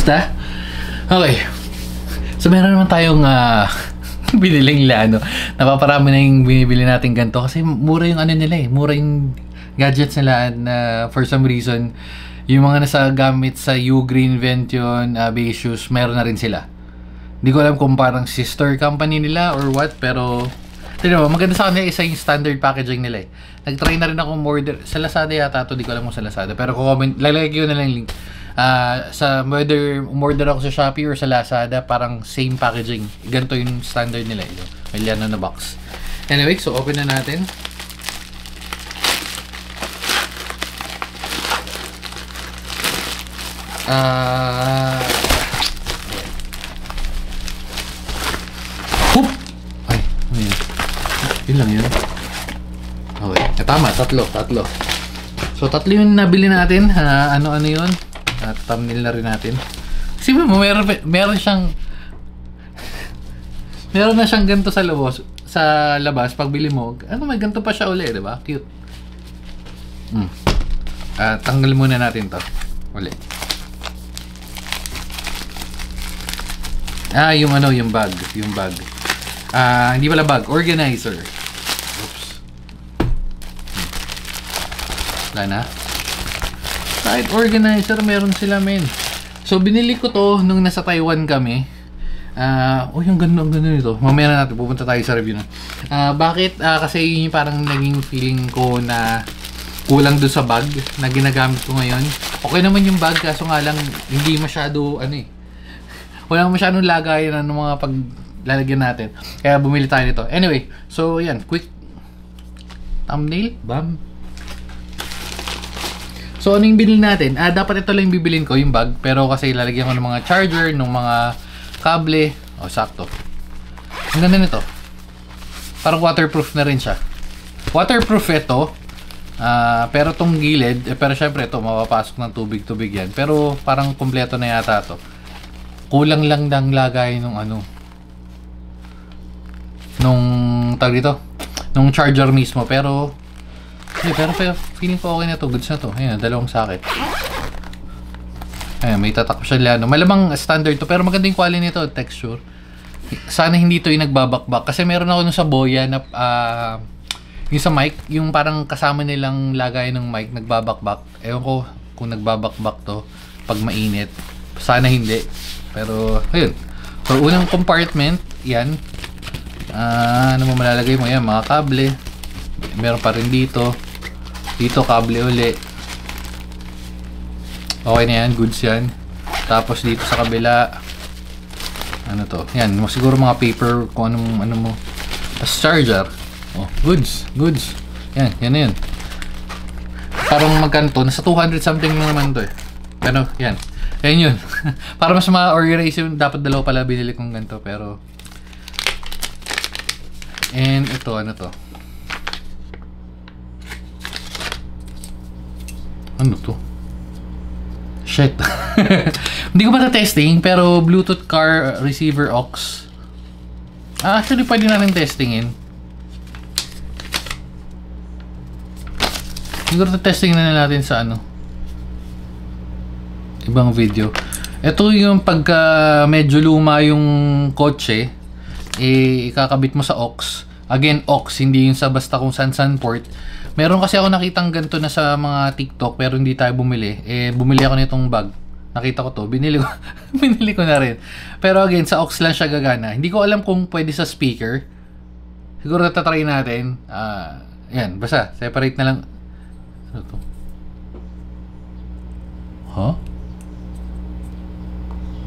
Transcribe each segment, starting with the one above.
Kamusta? Okay. So meron naman tayong biniling lano. Napaparami na yung binibili natin ganito kasi mura yung ano nila eh. Mura yung gadgets nila na for some reason yung mga nasa gamit sa Ugreen, Vention, Basius, meron na rin sila. Hindi ko alam kung parang sister company nila or what, pero tignan mo, maganda sa kanila isa yung standard packaging nila eh. Nag-try na rin ako order sa Lazada yata to, di ko alam kung sa Lazada, pero comment, lalagay ko na lang yung link. Sa whether umorder ako sa Shopee or sa Lazada, parang same packaging. Ganito yung standard nila ito. May lano na box. Anyway, so open na natin. Hoop! Ay, ano yun? Yun lang yun. Okay, tama, tatlo. So tatlo yung nabili natin. Ano yun? Thumbnail na rin natin. Kasi mo, meron siyang meron na siyang ganito sa labas pag bili mo. Ano, may ganito pa siya uli, di ba? Cute. Tanggal muna natin to. Uli. Yung ano, yung bag. Hindi pala bag, organizer. Oops. Wala na. Kahit organizer, meron sila, men. So, binili ko to nung nasa Taiwan kami. Yung ganda nito. Mamaya na natin, pupunta tayo sa review na. Bakit? Kasi yun yung parang naging feeling ko na kulang doon sa bag na ginagamit ko ngayon. Okay naman yung bag, kaso nga lang, hindi masyado, wala masyadong lagayan ng mga paglalagyan natin. Kaya bumili tayo nito. Anyway, so yan, quick thumbnail. Bam. So ano yung binili natin? Dapat ito lang yung bibilin ko, yung bag. Pero kasi lalagyan ko ng mga charger, ng mga kable. Sakto. Ang ganda nito. Parang waterproof na rin siya. Waterproof ito. Pero tong gilid, pero syempre ito, mapapasok ng tubig yan. Pero parang kompleto na yata to. Kulang lang ng lagay nung tawag dito, nung charger mismo, pero feeling ko okay na to, goods na to. Ayan, dalawang socket. Ayan, may tatak siya lano. Malamang standard to, pero maganda yung quality nito, texture. Sana hindi to yung nagbabakbak, kasi meron ako nung sa Boya na yung sa mic, yung parang kasama nilang lagay ng mic, nagbabakbak. Ewan ko kung nagbabakbak to pag mainit. Sana hindi. Pero, ayun. So, unang compartment, yan. Ano mo malalagay mo? Yan, mga kable. Meron pa rin dito. Dito, kable uli. Okay na yan, goods yan. Tapos dito sa kabila, ano to? Yan, siguro mga paper, kung ano mo. Tapos charger. Goods. Yan na yun. Parang magkanto, nasa 200 something naman to eh. Pero, yan. Yan yun. Para mas ma-organize yun, dapat dalawa pala binili kong ganito, pero and ito, ano to? Ano to? Shit. Hindi ko pa na-testing, pero Bluetooth car receiver aux. Actually, pwede na rin testingin. Siguro na-testing na natin sa ibang video. Ito yung pagka medyo luma yung kotse, ikakabit mo sa aux. Again, aux, hindi yung sa basta kung san port. Meron kasi ako nakitang ganito na sa mga TikTok, pero hindi tayo bumili. Bumili ako nitong bag. Nakita ko to, binili ko na rin. Pero again, sa aux lang siya gagana. Hindi ko alam kung pwede sa speaker. Siguro natatry natin. Yan, basta separate na lang. Ano to? Huh?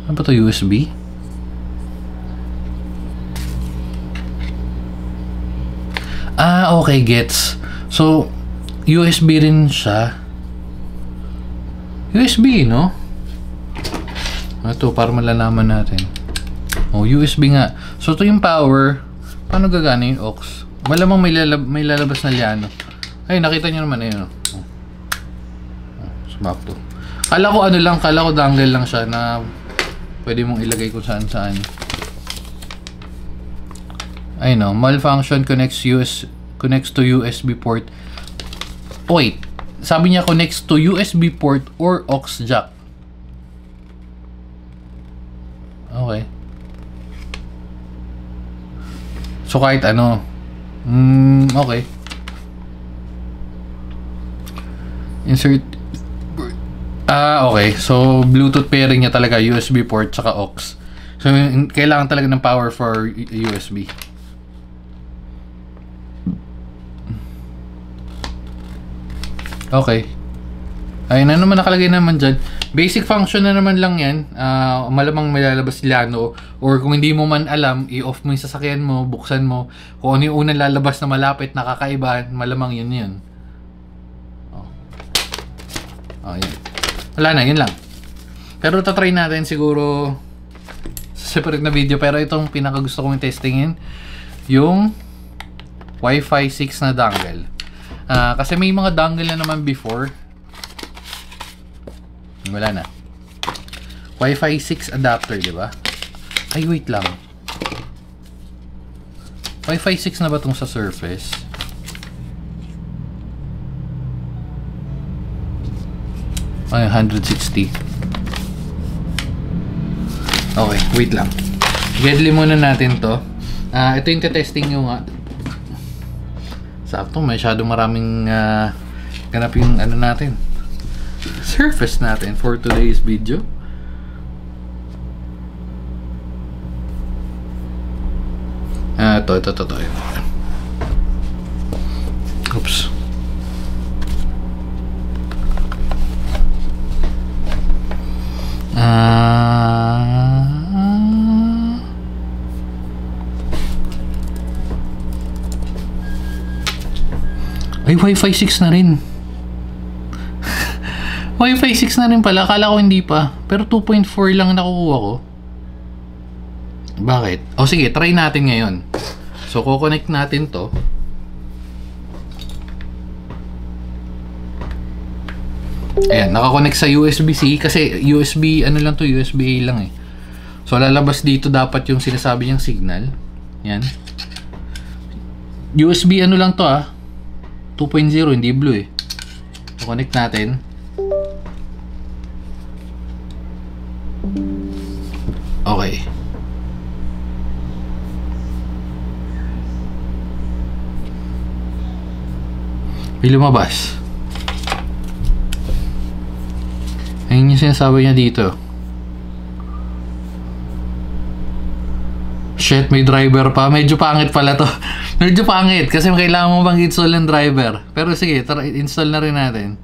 Ano ba ito? USB? Okay, gets. So, USB rin siya. USB, no? Ito, para malalaman natin. USB nga. So, ito yung power. Paano gagana yung aux? Malamang may lalabas na liano. Ay, nakita nyo naman. Ayun, smart to. Kala ko dangle lang siya na pwede mong ilagay kung saan. Ayun, malfunction connects to USB port. Wait, sabi niya connects to USB port or aux jack. Okay. So kahit ano. Okay. Insert. Okay. So Bluetooth pairing niya talaga, USB port tsaka aux. So kailangan talaga ng power for USB. Okay. Ayun na naman, nakalagay naman dyan. Basic function na naman lang yan. Malamang may lalabas sila, no? Or kung hindi mo man alam, i-off mo yung sasakyan mo, buksan mo. Kung ano yung unang lalabas na malapit, nakakaiba, malamang yun. Yan. Wala na, yun lang. Pero tatry natin siguro sa separate na video. Pero itong pinaka gusto kong testingin, yung Wi-Fi 6 na dongle. Kasi may mga dongle na naman before. Wala na. Wi-Fi 6 adapter, di ba? Ay, wait lang. Wi-Fi 6 na ba itong sa Surface? Ay, 160. Okay, wait lang. Gedli muna natin to. Ito yung testing nyo nga. Sakto, masyadong maraming ganap yung ano natin. Surface natin for today's video. Ito. Oops. Ay, Wi-Fi 6 na rin. Wi-Fi 6 na rin pala. Akala ko hindi pa. Pero 2.4 lang nakukuha ko. Bakit? O sige, try natin ngayon. So, kukonect natin to. Ayan, nakakonect sa USB-C. Kasi USB, ano lang to, USB-A lang eh. So, lalabas dito dapat yung sinasabi niyang signal. Yan. USB ano lang to 2.0, hindi blue eh. So, connect natin. Okay. May lumabas. Ayun yung sinasabi niya dito. Shit, may driver pa. Medyo pangit pala to. Medyo pangit kasi kailangan mo bang install ng driver. Pero sige, install na rin natin.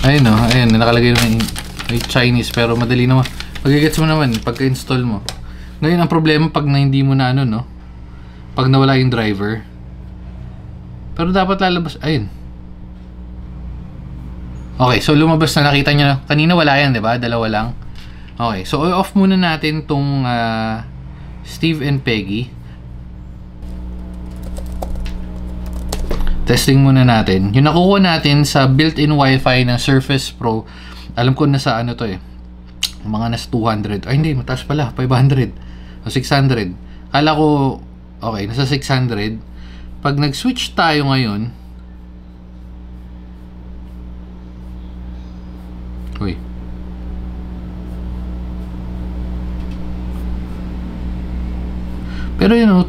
Ayun o, ayun, nakalagay naman may Chinese pero madali naman. Magigets mo naman pagka-install mo. Ngayon ang problema pag na hindi mo na ano, no? Pag nawala yung driver. Pero dapat lalabas, ayun. Okay, so lumabas na, nakita nyo na. Kanina wala yan, di ba? Dalawa lang. Okay, so off muna natin tong Steve and Peggy. Testing muna natin. Yung nakuha natin sa built-in Wi-Fi ng Surface Pro, alam ko nasa ano to eh. Mga nasa 200. Ay hindi, mataas pala. 500. O 600. Kala ko, okay, nasa 600. Pag nag-switch tayo ngayon, uy. Pero yun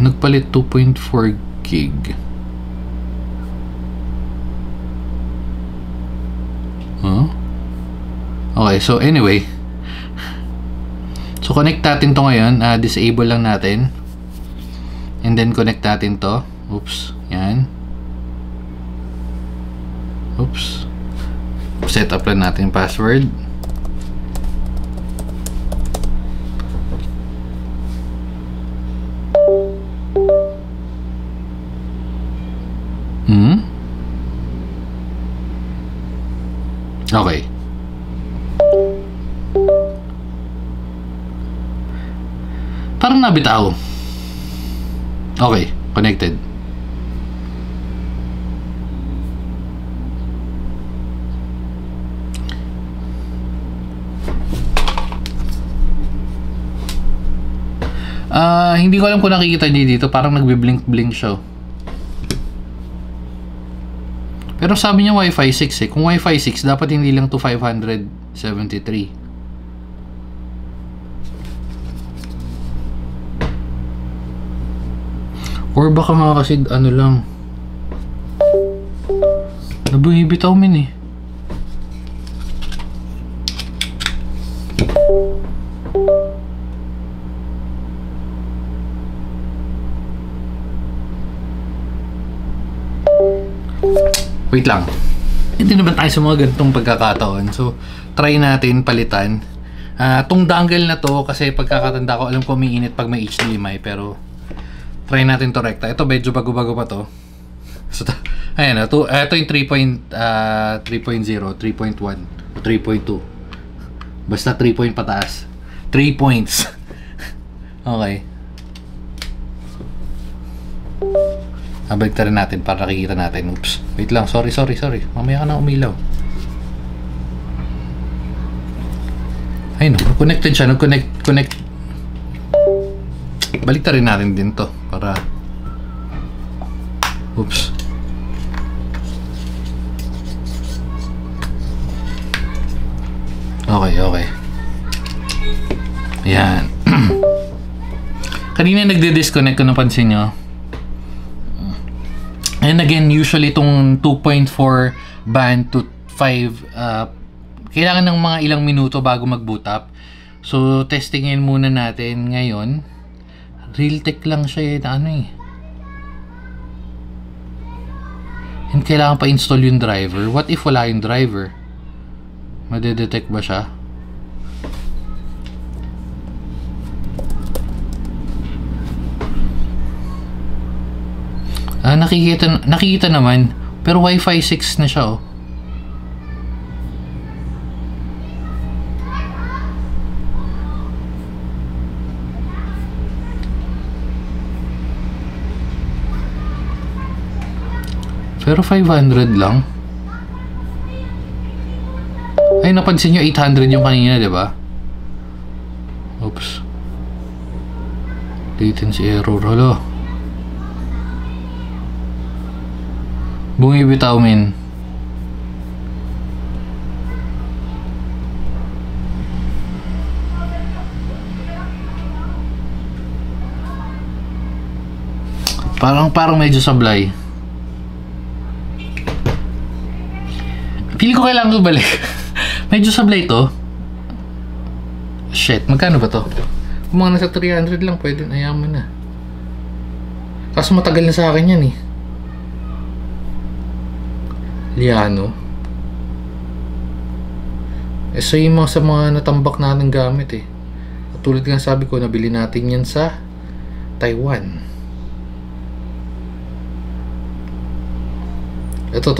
nagpalit 2.4 gig. Huh? Okay, so anyway. So connect natin to ngayon. Disable lang natin. And then connect natin to. Oops. Yan. Oops. Set up lang natin yung password. Okay. Parang nabitaw. Okay, connected. Hindi ko alam kung nakikita niyo dito, parang nagbi-blink-blink siya. Pero sabi niya Wi-Fi 6 eh. Kung Wi-Fi 6, dapat hindi lang to 573. Or baka mga kasi ano lang. Nabibitaw min eh. Wait lang. Hindi naman tayo sa mga ganitong pagkakataon. So, try natin palitan. Tong dongle na to, kasi pagkakatanda ko, alam ko umiinit pag may HDMI, pero try natin to rekta. Ito medyo bago-bago pa to. So, ayan, ito yung 3.0, 3.1, 3.2. Basta 3 point pataas. 3 points. Okay. Balik rin natin para nakikita natin. Oops. Wait lang. Sorry. Mamaya ka na umilaw. Ay no. Connected siya. Connect. Balik rin natin din to. Para... Oops. Okay. Ayan. Kanina nagde-disconnect ko, napansin nyo. And again, usually itong 2.4 band to 5, kailangan ng mga ilang minuto bago mag-boot up. So, testingin muna natin ngayon. Realtek lang siya na ano eh. And kailangan pa install yung driver. What if wala yung driver? Madedetect ba siya? Nakikita naman, pero Wi-Fi 6 na siya oh. Pero 500 lang. Ay, napansin nyo 800 yung kanina, di ba? Oops. Latency error, halo. Bumibitaw min. Parang medyo sablay. Pili ko kailangan ko balik. Medyo sablay to. Shit, magkano ba to? Kung mga nasa 300 lang, pwede na yaman na. Kaso matagal na sa akin yan eh. Liano. So yung mga sa mga natambak natin gamit eh. Tulad nga sabi ko, nabili natin yan sa Taiwan. Ito.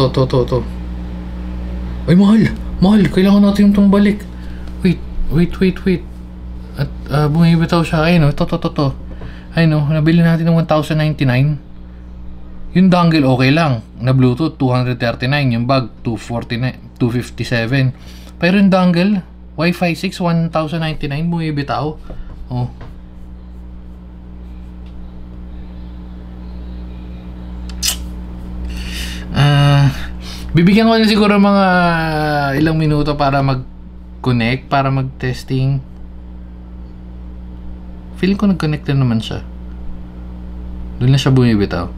Ay, mahal. Kailangan natin itong balik. Wait. At bumibitaw siya. Ayun, ito. Ayun, nabili natin ng 1,099. Yung dongle okay lang. Na Bluetooth, 239. Yung bag, 249, 257. Pero yung dongle, Wi-Fi 6, 1,099. Bumibitaw. Oh. Bibigyan ko na siguro mga ilang minuto para mag-connect, para mag-testing. Feeling ko nag-connect na naman siya. Doon na siya bumibitaw.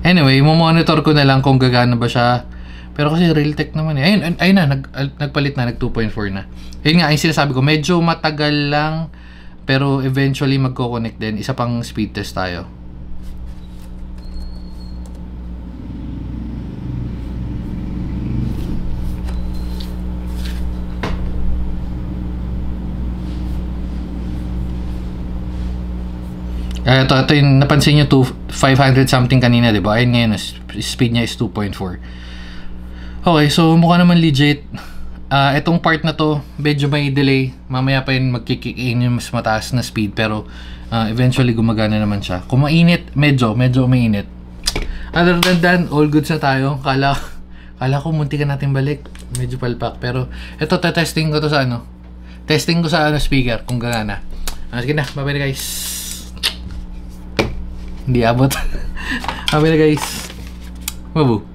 Anyway, monitor ko na lang kung gagana ba siya. Pero kasi Realtek naman eh. Ayun na, nagpalit na, nag 2.4 na. Yun nga, yung sinasabi ko, medyo matagal lang. Pero eventually magko-connect din. Isa pang speed test tayo. Ito yung napansin nyo, 500 something kanina, diba? Ayun ngayon, speed niya is 2.4. Okay, so mukha naman legit. Itong part na to, medyo may delay. Mamaya pa yun magkikick in yung mas mataas na speed. Pero eventually gumagana naman siya. Kung mainit, medyo mainit. Other than that, all goods na tayo. Kala ko munti ka natin balik. Medyo palpak. Pero ito, testing ko to sa ano. Testing ko sa speaker kung gagana. Sige na, bye bye guys. Hindi abot. Bye bye guys. Babu.